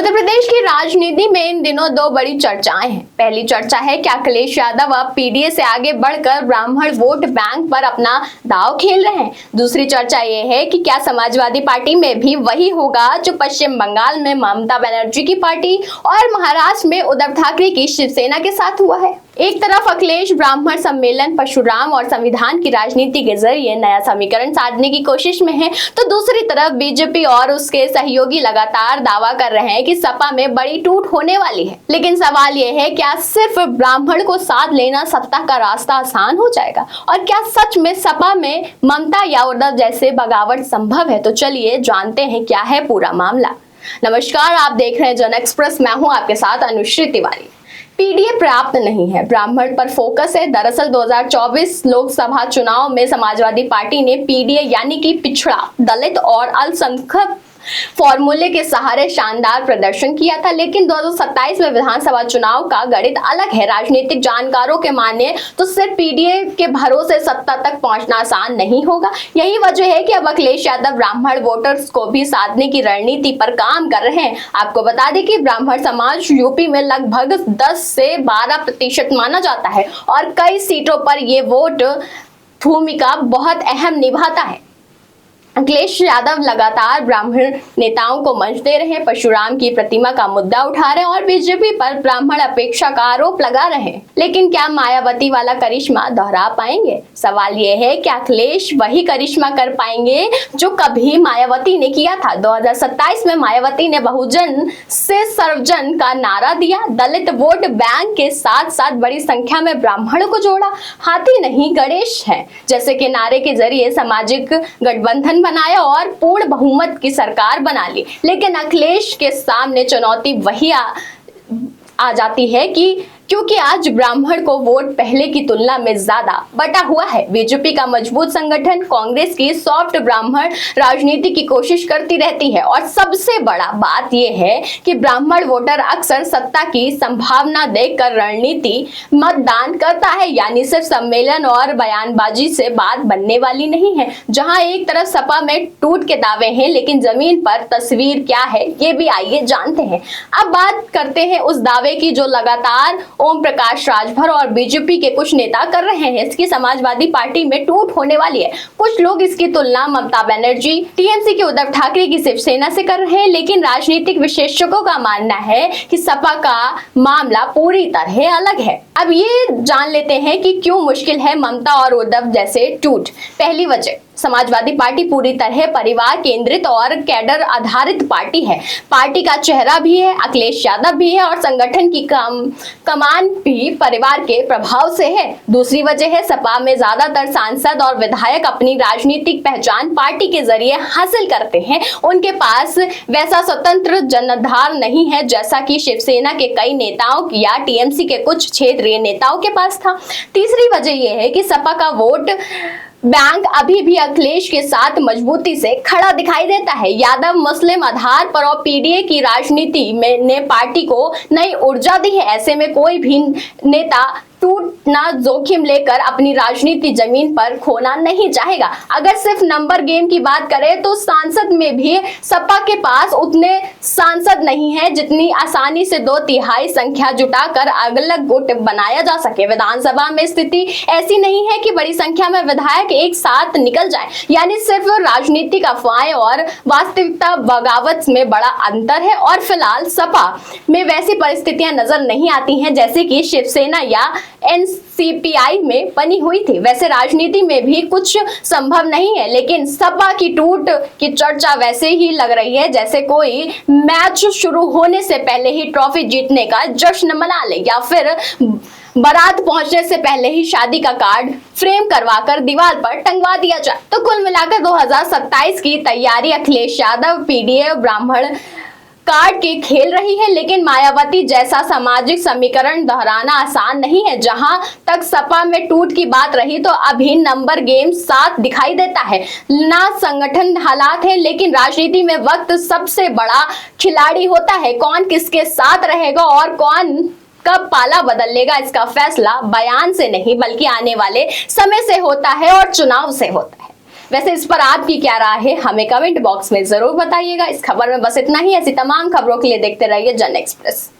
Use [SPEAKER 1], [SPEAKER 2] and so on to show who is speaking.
[SPEAKER 1] उत्तर प्रदेश की राजनीति में इन दिनों दो बड़ी चर्चाएं हैं। पहली चर्चा है कि अखिलेश यादव अब पीडीए से आगे बढ़कर ब्राह्मण वोट बैंक पर अपना दांव खेल रहे हैं। दूसरी चर्चा ये है कि क्या समाजवादी पार्टी में भी वही होगा जो पश्चिम बंगाल में ममता बनर्जी की पार्टी और महाराष्ट्र में उद्धव ठाकरे की शिवसेना के साथ हुआ है। एक तरफ अखिलेश ब्राह्मण सम्मेलन, परशुराम और संविधान की राजनीति के जरिए नया समीकरण साधने की कोशिश में है, तो दूसरी तरफ बीजेपी और उसके सहयोगी लगातार दावा कर रहे हैं कि सपा में बड़ी टूट होने वाली है। लेकिन सवाल यह है, क्या सिर्फ ब्राह्मण को साथ लेना सत्ता का रास्ता आसान हो जाएगा और क्या सच में सपा में ममता या उद्धव जैसे बगावत संभव है? तो चलिए जानते हैं क्या है पूरा मामला। नमस्कार, आप देख रहे हैं जन एक्सप्रेस। मैं हूं आपके साथ अनुश्री तिवारी। पीडीए पर्याप्त नहीं है, ब्राह्मण पर फोकस है। दरअसल 2024 लोकसभा चुनाव में समाजवादी पार्टी ने पीडीए यानी कि पिछड़ा, दलित और अल्पसंख्यक फॉर्मूले के सहारे शानदार प्रदर्शन किया था। लेकिन 2027 में विधानसभा चुनाव का गणित अलग है। राजनीतिक जानकारों के माने तो सिर्फ पीडीए के भरोसे सत्ता तक पहुंचना आसान नहीं होगा। यही वजह है कि अब अखिलेश यादव ब्राह्मण वोटर्स को भी साधने की रणनीति पर काम कर रहे हैं। आपको बता दें कि ब्राह्मण समाज यूपी में लगभग 10 से 12% माना जाता है और कई सीटों पर ये वोट भूमिका बहुत अहम निभाता है। अखिलेश यादव लगातार ब्राह्मण नेताओं को मंच दे रहे हैं, परशुराम की प्रतिमा का मुद्दा उठा रहे हैं और बीजेपी पर ब्राह्मण अपेक्षा का आरोप लगा रहे हैं। लेकिन क्या मायावती वाला करिश्मा दोहरा पाएंगे? सवाल यह है कि अखिलेश वही करिश्मा कर पाएंगे जो कभी मायावती ने किया था। 2027 में मायावती ने बहुजन से सर्वजन का नारा दिया, दलित वोट बैंक के साथ साथ बड़ी संख्या में ब्राह्मणों को जोड़ा। हाथी नहीं गणेश है जैसे के नारे के जरिए सामाजिक गठबंधन बनाया और पूर्ण बहुमत की सरकार बना ली। लेकिन अखिलेश के सामने चुनौती वही आ जाती है कि क्योंकि आज ब्राह्मण को वोट पहले की तुलना में ज्यादा बटा हुआ है। बीजेपी का मजबूत संगठन कांग्रेस की सॉफ्ट ब्राह्मण राजनीति की कोशिश करती रहती है और सबसे बड़ा बात यह है कि ब्राह्मण वोटर अक्सर सत्ता की संभावना देखकर रणनीति मतदान करता है, यानी सिर्फ सम्मेलन और बयानबाजी से बात बनने वाली नहीं है। जहां एक तरफ सपा में टूट के दावे हैं, लेकिन जमीन पर तस्वीर क्या है ये भी आइए जानते हैं। अब बात करते हैं उस दावे की जो लगातार ओम प्रकाश राजभर और बीजेपी के कुछ नेता कर रहे हैं। इसकी समाजवादी पार्टी में टूट होने वाली है। कुछ लोग इसकी तुलना ममता बनर्जी, टीएमसी के उद्धव ठाकरे की शिवसेना से कर रहे हैं, लेकिन राजनीतिक विशेषज्ञों का मानना है कि सपा का मामला पूरी तरह अलग है। अब ये जान लेते हैं कि क्यों मुश्किल है ममता और उद्धव जैसे टूट। पहली वजह, समाजवादी पार्टी पूरी तरह परिवार केंद्रित और कैडर आधारित पार्टी है। पार्टी का चेहरा भी है, अखिलेश यादव भी है और संगठन की कमान भी परिवार के प्रभाव से है। दूसरी वजह है, सपा में ज्यादातर सांसद और विधायक अपनी राजनीतिक पहचान पार्टी के जरिए हासिल करते हैं। उनके पास वैसा स्वतंत्र जनाधार नहीं है जैसा कि शिवसेना के कई नेताओं या टीएमसी के कुछ क्षेत्रीय नेताओं के पास था। तीसरी वजह यह है कि सपा का वोट बैंक अभी भी अखिलेश के साथ मजबूती से खड़ा दिखाई देता है। यादव मुस्लिम आधार पर और पीडीए की राजनीति में ने पार्टी को नई ऊर्जा दी है। ऐसे में कोई भी नेता टूटना जोखिम लेकर अपनी राजनीति जमीन पर खोना नहीं चाहेगा। अगर सिर्फ नंबर गेम की बात करें तो सांसद में भी सपा के पास उतने सांसद नहीं है जितनी आसानी से 2/3 संख्या जुटाकर अलग गुट बनाया जा सके। विधानसभा में स्थिति ऐसी नहीं है कि बड़ी संख्या में विधायक एक साथ निकल जाए, यानी सिर्फ राजनीतिक अफवाहें और वास्तविकता बगावत में बड़ा अंतर है। और फिलहाल सपा में वैसी परिस्थितियां नजर नहीं आती हैं जैसे कि शिवसेना या एनसीपीआई में बनी हुई थी। वैसे राजनीति में भी कुछ संभव नहीं है, लेकिन सपा की टूट की चर्चा वैसे ही लग रही है जैसे कोई मैच शुरू होने से पहले ही ट्रॉफी जीतने का जश्न मना ले या फिर बारात पहुंचने से पहले ही शादी का कार्ड फ्रेम करवाकर दीवार पर टंगवा दिया जाए। तो कुल मिलाकर 2027 की तैयारी अखिलेश यादव पीडीए ब्राह्मण कार्ड के खेल रही है, लेकिन मायावती जैसा सामाजिक समीकरण दोहराना आसान नहीं है। जहां तक सपा में टूट की बात रही तो अभी नंबर गेम साथ दिखाई देता है, ना संगठन हालात है। लेकिन राजनीति में वक्त सबसे बड़ा खिलाड़ी होता है। कौन किसके साथ रहेगा और कौन कब पाला बदल लेगा, इसका फैसला बयान से नहीं बल्कि आने वाले समय से होता है और चुनाव से होता है। वैसे इस पर आपकी क्या राय है, हमें कमेंट बॉक्स में जरूर बताइएगा। इस खबर में बस इतना ही। ऐसी तमाम खबरों के लिए देखते रहिए जन एक्सप्रेस।